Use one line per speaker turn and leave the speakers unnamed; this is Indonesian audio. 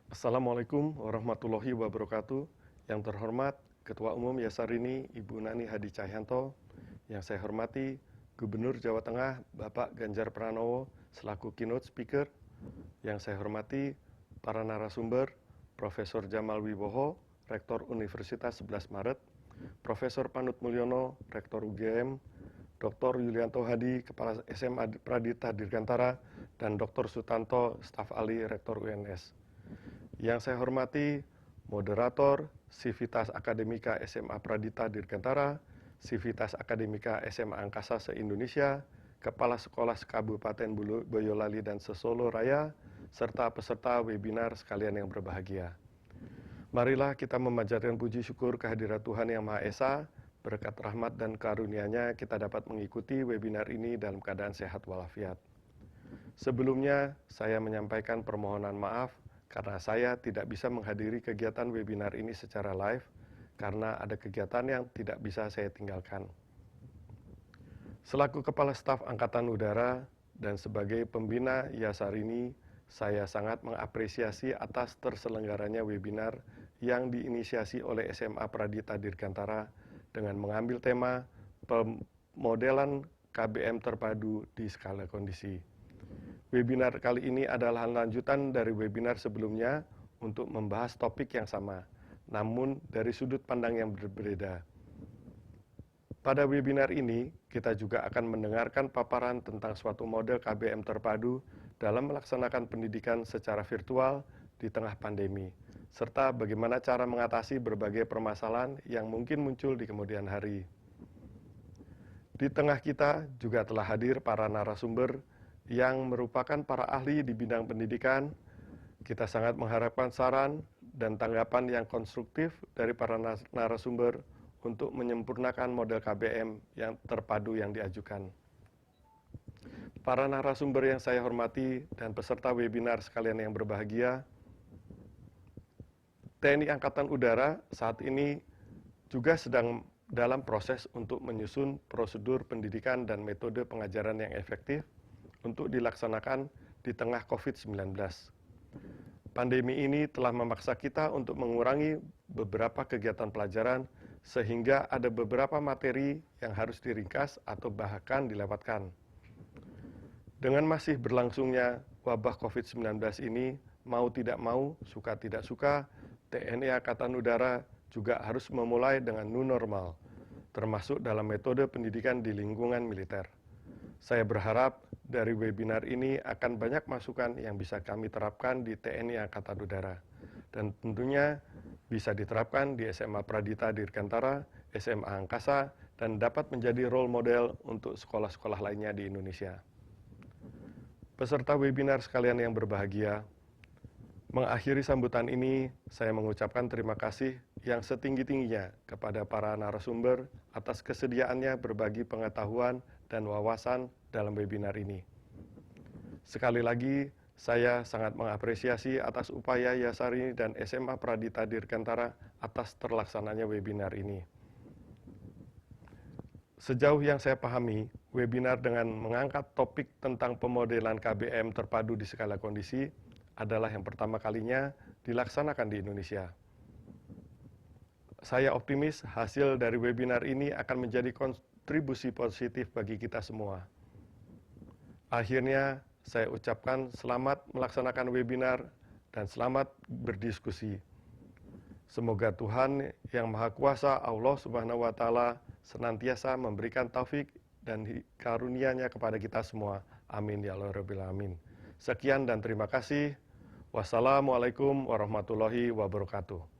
Assalamualaikum warahmatullahi wabarakatuh. Yang terhormat Ketua Umum Yasarini Ibu Nani Hadi Cahyanto, yang saya hormati Gubernur Jawa Tengah Bapak Ganjar Pranowo selaku keynote speaker, yang saya hormati para narasumber Profesor Jamal Wibowo, Rektor Universitas 11 Maret, Profesor Panut Mulyono, Rektor UGM, Dr. Yulianto Hadi, Kepala SMA Pradita Dirgantara, dan Dr. Sutanto, Staf Ahli Rektor UNS. Yang saya hormati moderator Sivitas Akademika SMA Pradita Dirgantara, Sivitas Akademika SMA Angkasa se-Indonesia, Kepala Sekolah Kabupaten Boyolali dan Sesolo Raya, serta peserta webinar sekalian yang berbahagia. Marilah kita memanjatkan puji syukur kehadirat Tuhan Yang Maha Esa. Berkat rahmat dan karunia-Nya kita dapat mengikuti webinar ini dalam keadaan sehat walafiat. Sebelumnya, saya menyampaikan permohonan maaf karena saya tidak bisa menghadiri kegiatan webinar ini secara live karena ada kegiatan yang tidak bisa saya tinggalkan. Selaku Kepala Staf Angkatan Udara dan sebagai pembina Yasarini, saya sangat mengapresiasi atas terselenggaranya webinar yang diinisiasi oleh SMA Pradita Dirgantara dengan mengambil tema pemodelan KBM terpadu di skala kondisi. Webinar kali ini adalah lanjutan dari webinar sebelumnya untuk membahas topik yang sama, namun dari sudut pandang yang berbeda. Pada webinar ini, kita juga akan mendengarkan paparan tentang suatu model KBM terpadu dalam melaksanakan pendidikan secara virtual di tengah pandemi, serta bagaimana cara mengatasi berbagai permasalahan yang mungkin muncul di kemudian hari. Di tengah kita juga telah hadir para narasumber yang merupakan para ahli di bidang pendidikan. Kita sangat mengharapkan saran dan tanggapan yang konstruktif dari para narasumber untuk menyempurnakan model KBM yang terpadu yang diajukan. Para narasumber yang saya hormati dan peserta webinar sekalian yang berbahagia, TNI Angkatan Udara saat ini juga sedang dalam proses untuk menyusun prosedur pendidikan dan metode pengajaran yang efektif untuk dilaksanakan di tengah COVID-19. Pandemi ini telah memaksa kita untuk mengurangi beberapa kegiatan pelajaran sehingga ada beberapa materi yang harus diringkas atau bahkan dilewatkan. Dengan masih berlangsungnya wabah COVID-19 ini, mau tidak mau, suka tidak suka, TNI Angkatan Udara juga harus memulai dengan new normal, termasuk dalam metode pendidikan di lingkungan militer. Saya berharap dari webinar ini akan banyak masukan yang bisa kami terapkan di TNI Angkatan Udara, dan tentunya bisa diterapkan di SMA Pradita Dirgantara, SMA Angkasa, dan dapat menjadi role model untuk sekolah-sekolah lainnya di Indonesia. Peserta webinar sekalian yang berbahagia, mengakhiri sambutan ini, saya mengucapkan terima kasih yang setinggi-tingginya kepada para narasumber atas kesediaannya berbagi pengetahuan dan wawasan dalam webinar ini. Sekali lagi, saya sangat mengapresiasi atas upaya Yasarini dan SMA Pradita Dirgantara atas terlaksananya webinar ini. Sejauh yang saya pahami, webinar dengan mengangkat topik tentang pemodelan KBM terpadu di skala kondisi adalah yang pertama kalinya dilaksanakan di Indonesia. Saya optimis hasil dari webinar ini akan menjadi kontribusi positif bagi kita semua. Akhirnya, saya ucapkan selamat melaksanakan webinar dan selamat berdiskusi. Semoga Tuhan Yang Maha Kuasa, Allah Subhanahu wa Ta'ala, senantiasa memberikan taufik dan karunia-Nya kepada kita semua. Amin ya Allah Rabbil Alamin. Sekian dan terima kasih. Wassalamualaikum warahmatullahi wabarakatuh.